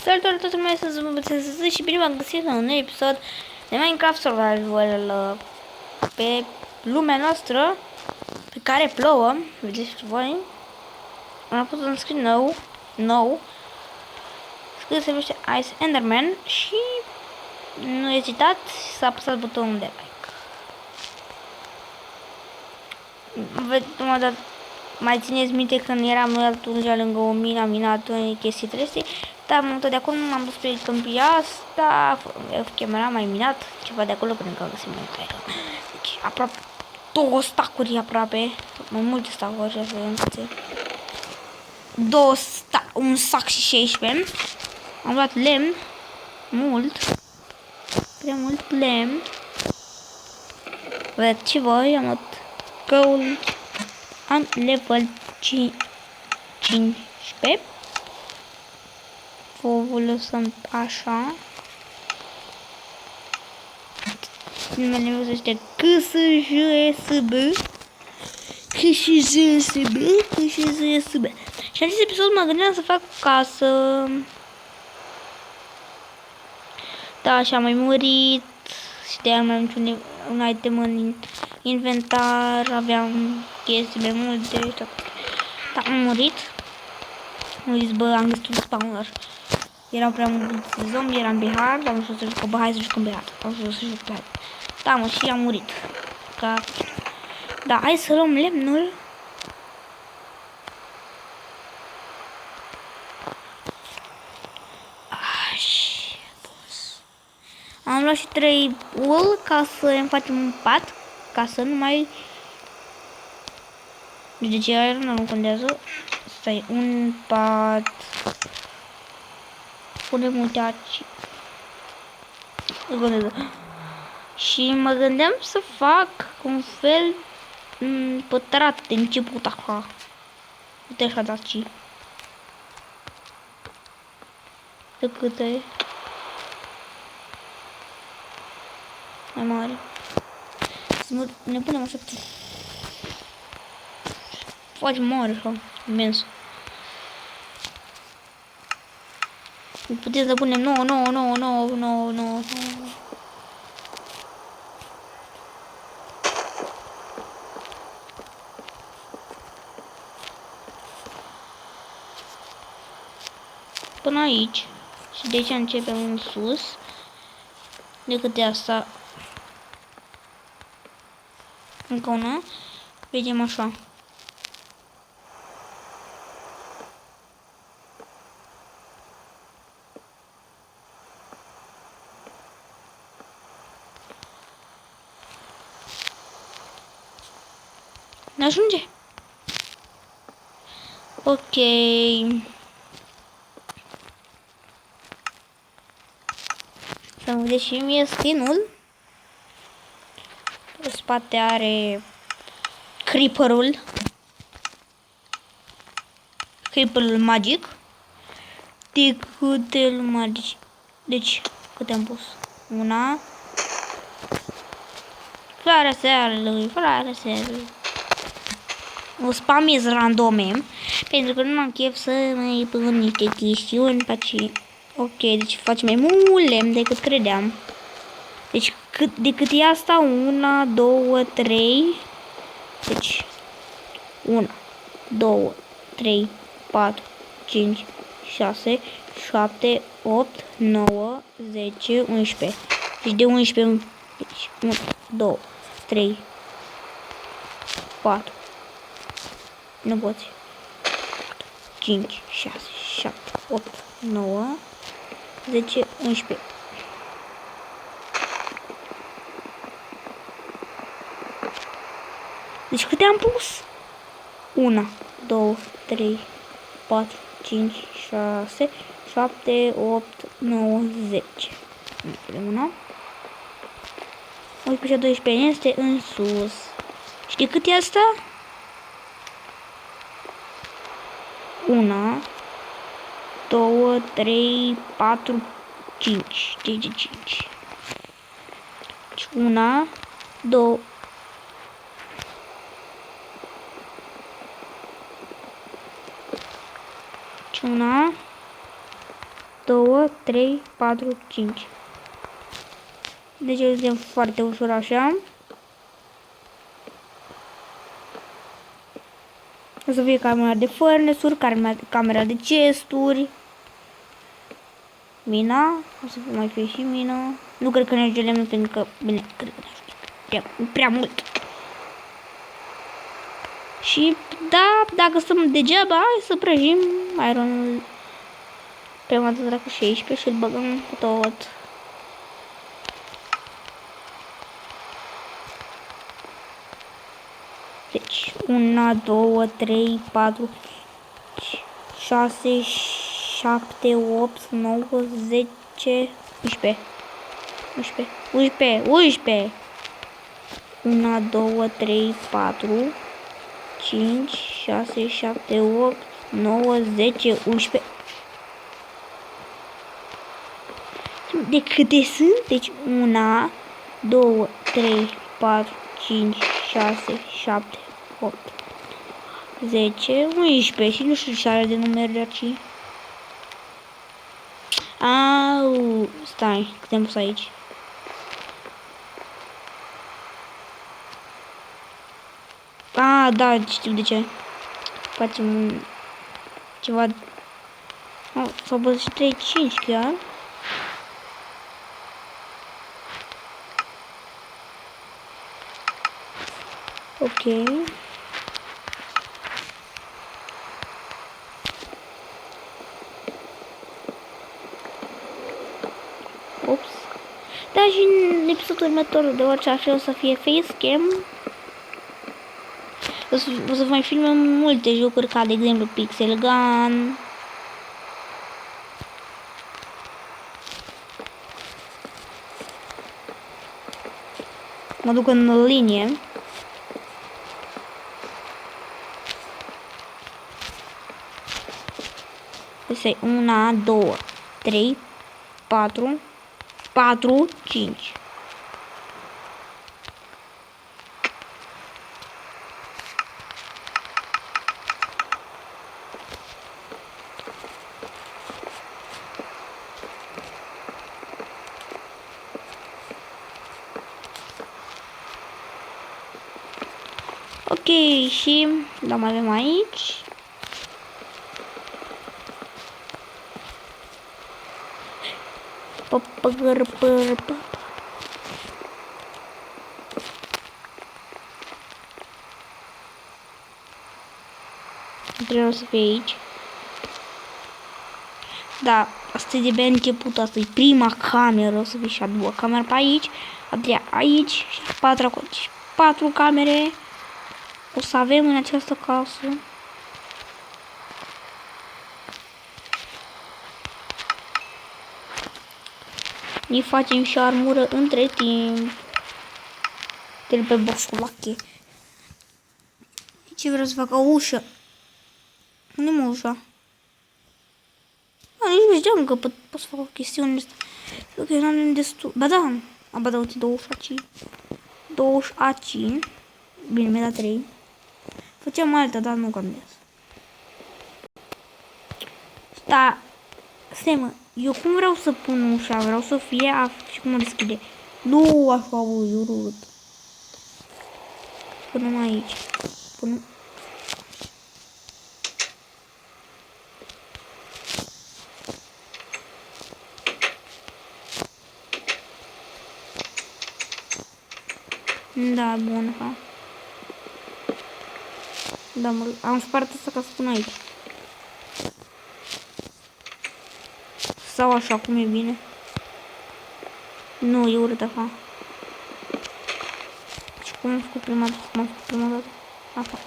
Salutare toată lumea, sunt și bine v-am găsit la un nou episod de Minecraft Survival pe lumea noastră pe care plouă, vedeți voi. Am pus un screen nou, scris se numește Ice Enderman și nu ezitați să apăsați butonul de like. Mai țineți minte când eram noi atunci lângă o mină, am minat chestii treste, dar în momentul de acolo m-am dus pe câmpia asta, camera mai minat ceva de acolo până că găsim un. Deci aproape 2 stacuri aproape, mai multe stacuri, așa să vedem câte. Un sac și 16. Am luat lemn, prea mult lemn. Vedeți și voi, am luat gold. Am level 15. Vă lăsăm așa. Numele meu este KSJSB. Și în acest episod mă gândeam să fac casă. Da, așa am mai murit. Și de aia mai am un item în inventar. Aveam chestii mai multe. Da, am murit. Nu zis, bă, am găsit un spawner. Erau prea mulți zombi, eram pe hard, am știut să jucăm, bă, hai să jucăm pe hard. Am știut să jucăm pe hard. Da, mă, și am murit. Da, hai să luăm lemnul. Am luat și 3 wool ca să îmi facem un pat, ca să nu mai... De ce iron nu contează? Stai, un pat. Punem multe aici. Și mă gândeam să fac un fel pătrat de început acolo. Uite așa dați. De câte? Mai mare. Ne punem așa. Foarte mare așa, imens. Puteți să punem 9. Până aici. Și de aici începem în sus. Decât de asta. Încă una. Vedem așa. Ne ajunge? Ok. Să-mi vedeți și mie skin-ul. Pe spate are creeper-ul magic. Ticutel magic. Deci, câte am pus? Una. Floarea searelui. O spamez randome, pentru că nu am chef să mai pun niște chestiuni pe aici. Ok, deci facem mai mult lemn decât credeam. Deci decât e asta, 1, 2, 3. Deci 1, 2, 3, 4, 5, 6, 7, 8, 9, 10, 11. Deci de 11, deci 1, 2, 3, 4. Nu poți. 5, 6, 7, 8, 9, 10, 11. Deci câte am pus? 1, 2, 3, 4, 5, 6, 7, 8, 9, 10. Una. 11, 12 este în sus. Știi cât e asta? 1, 2, 3, 4, 5. Deci 5. 1, 2. Una, 2, 3, 4, 5. Deci este foarte ușor așa. O să fie camera de furnace-uri, camera de chesturi. Mina, o să mai fie și mina. Nu cred că ne ajunge lemnul pentru că, bine, cred că ne ajunge prea mult. Și da, dacă stăm degeaba, hai să prăjim ironul pe mată dracu 16 și îl băgăm cu tot. Deci, 1, 2, 3, 4, 6, 7, 8, 9, 10, 11. 11. 1, 2, 3, 4, 5, 6, 7, 8, 9, 10, 11. De câte sunt? Deci 1, 2, 3, 4, 5, 6, 7, 8, 10, 11 și nu știu ce are de numeri aici. Au, stai, cât am pus aici. Ah, da, știu de ce. Facem ceva. Oh, s-au pus și 3, 5 chiar. Ok. Ops. Da, și în episodul următor de orice așa o să fie facecam. O să mai filmăm multe jocuri ca de exemplu Pixel Gun. Mă duc în linie. Asta e 1, 2, 3, 4, 5. Ok, și da, mai avem aici. Trebuie să fie aici. Da, asta e de pe început, asta e prima cameră, o să fie și a doua cameră pe aici, a treia aici și a patra acolo. 4 camere o să avem în această casă. Ne facem și armură între timp. Trebuie pe boșculache. Ce vreau să fac? O ușă. Unde mă ușa? Nici nu știam că pot să fac o chestiune asta. Ok, nu am destul. Ba da. Ba da, uite, 2 uși aici. 2 uși aici. Bine, mi-a dat 3. Făceam alta, dar nu contează. Da. Stai, mă. Eu cum vreau să pun ușa? Vreau să fie și cum o deschide. Nu așa, urât. Punem aici. Punem. Da, bun, ha. Da, mă, am spart asta ca să pun aici. Sau așa, cum e bine. Nu, e urât așa. Și cum am făcut prima dată? Cum am făcut prima dată? Așa.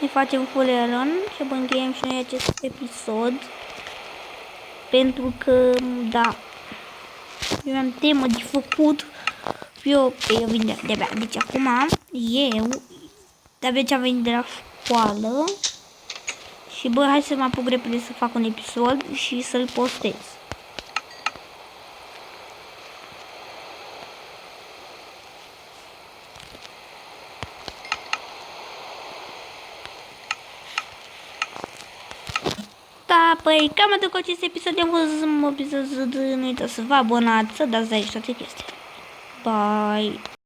Ne facem full run și încheiem și noi acest episod. Pentru că, da, eu am temă de făcut. Eu vin de-abia, deci acum eu de-abia ce am venit de la școală. Și bă, hai să mă apuc repede să fac un episod și să-l postez. păi cam atât cu acest episod. Am fost episod. Nu uitați să vă abonați, să dați like și toate chestii. Bye!